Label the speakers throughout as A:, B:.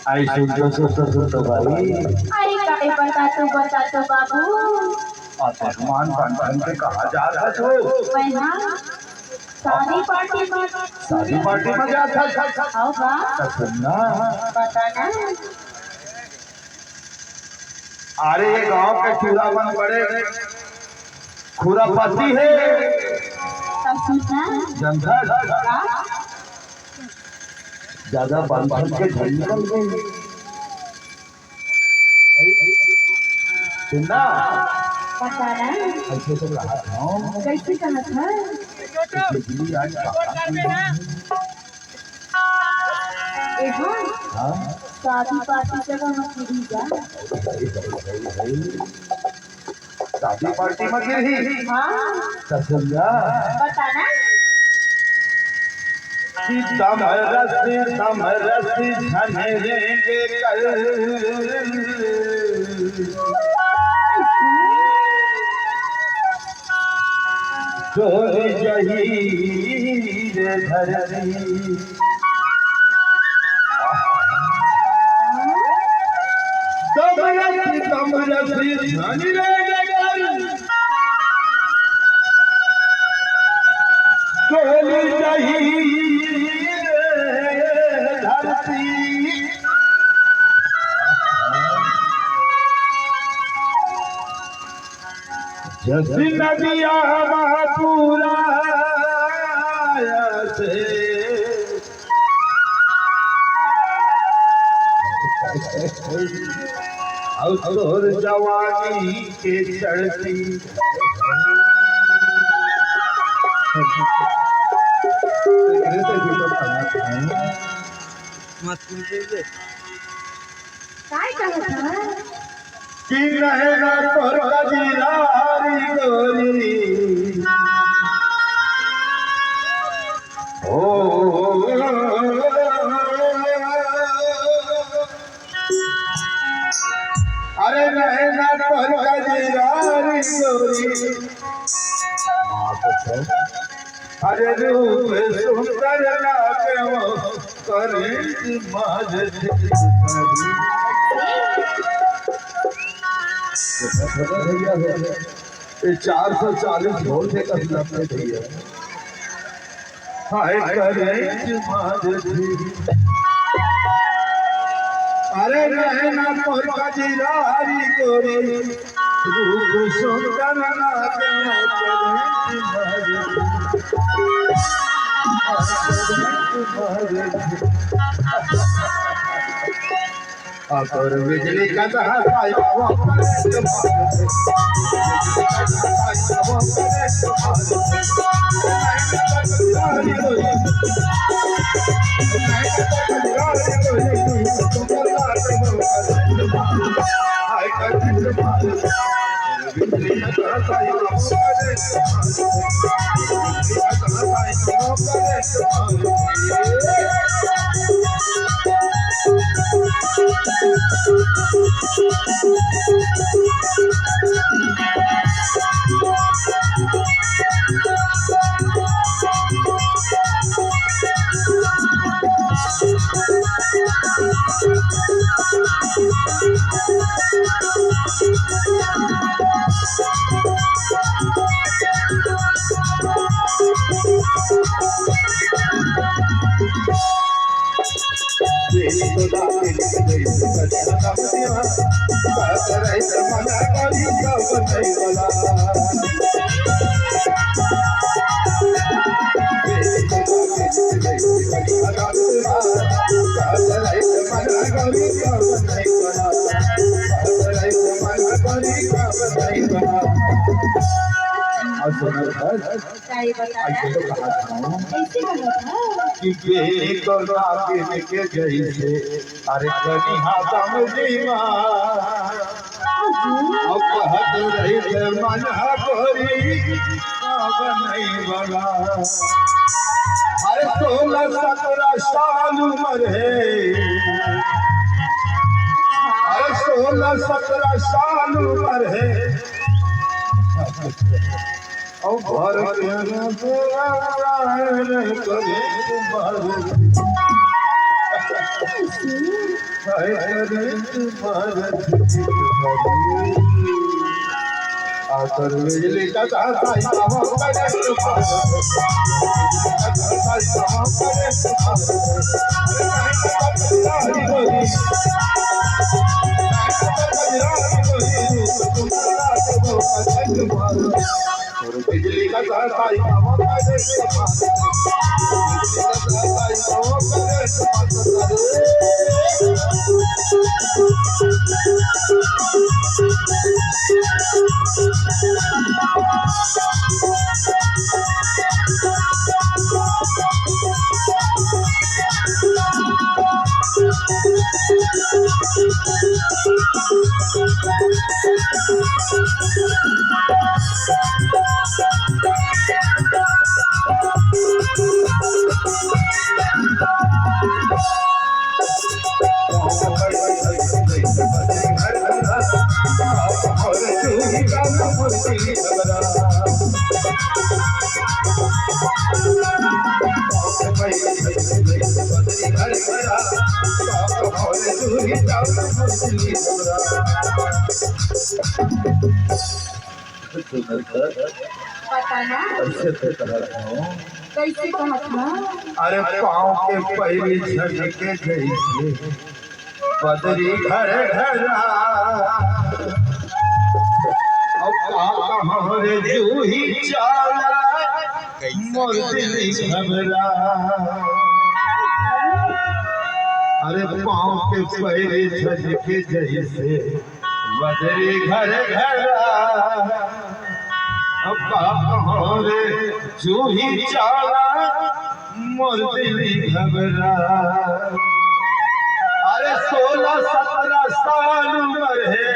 A: आई सुन भाई।
B: अरे काहे बता तो बाबू।
A: पकवान बन के कहा जा रहा छो?
B: वहाँ शादी पार्टी
A: में जा था।
B: आओ बा
A: सुनना,
B: बताना।
A: अरे ये गांव के चूड़ावन बड़े खुरापति है।
B: तब सुनना
A: जनता
B: का
A: ज्यादा बंधन के घर निकल गई। सुनना,
B: बताना
A: ऐसे तो रहा था।
B: कैसे कहा था?
A: बिजली आज हाँ
B: शादी पार्टी जगह मत जा।
A: शादी पार्टी में गिरी।
B: हाँ
A: सुनना,
B: बताना।
A: समरसी झनेगे कल चोरी जहीर धरती। समरसी झनेगे कल चोरी जहीर धरती। जस नदिया महापूरा से और तोर जवानी के चढ़ती।
B: काय कहा था?
A: कि नहरा तोर कजीरारी गोरी ओ अरे नहरा तोर कजीरारी गोरी अरे रूप सुंदर लागे वो करे माज ये 440 वोल्ट है का लपटे भैया। हाय करे माज अरे रहना तोर कजीरारी गोरी रूप सुंदर लागे वो और बिजली का के जैसे अरे कभी हाथम जीवा अब कहत रही थे मन गोरी नहीं बड़ा अरे 16-17 साल उम्र है, अरे 16-17 साल उम्र है, और भर के नारायण करे आकर बिजली का तारा बिजली का
B: बताना कैसे कहा था?
A: अरे पाँव के पहली झटके जैसे बदरी घर घरा हमारे जूही चाला मोर दिल घबरा। अरे पाँव के पहली झटके जैसे बदरी घर घरा हमारे जूही चाला मोर दिल घबरा। अरे 16-17 साल उम्र है,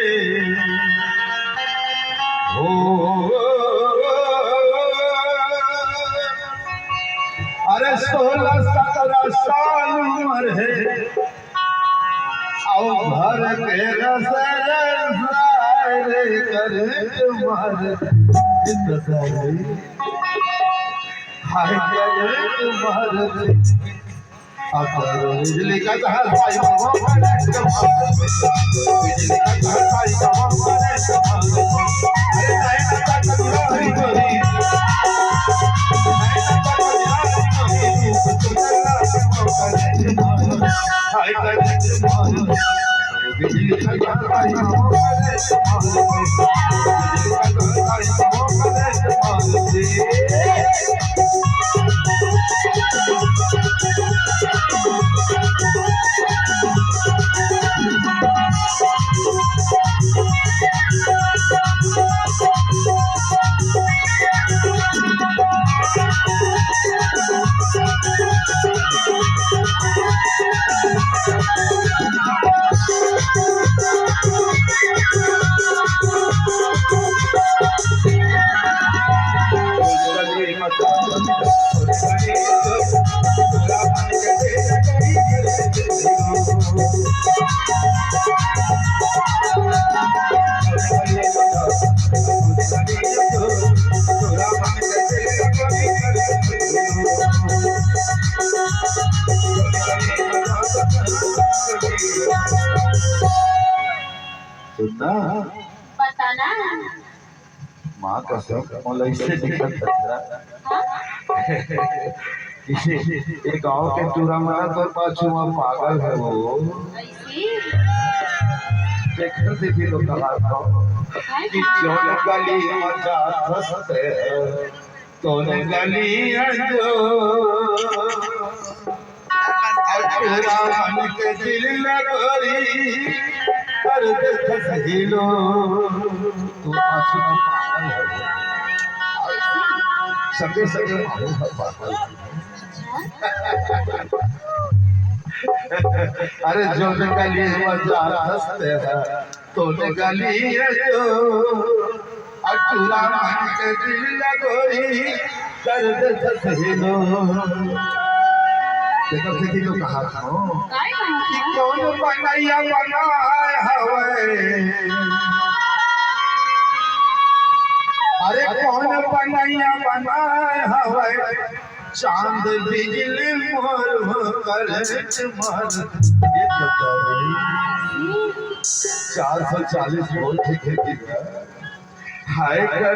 A: अरे 16-17 साल उम्र है, और भर के रसर कर तुम्हारे हाय तुम्हारे बिजली का बिजली सुनना
B: बताना
A: माँ का सब मलई से दिखत किसी एक गांव के चूरा मना तो पाछू वहाँ पागल है वो देखकर देखी तो कहा था कि जो गली मजा हंसते तो गली जो चूरा मन के दिल लगोरी कर देख सहिलो तू पाछू में पागल है सगे सगे पागल अरे जो गली मजा हंसते हैं तो गली जो अटूरा मन के दिल लगोरी कर देख सहिलो देखो खेती तो कहा था
B: काय कहा
A: कि
B: था?
A: कौन बनैया बनाए हवे, अरे कौन बनैया बनाए हवे, चांद बिजली मोर कर मर। ये तो करी 440 वोल्ट खेती है। हाय कर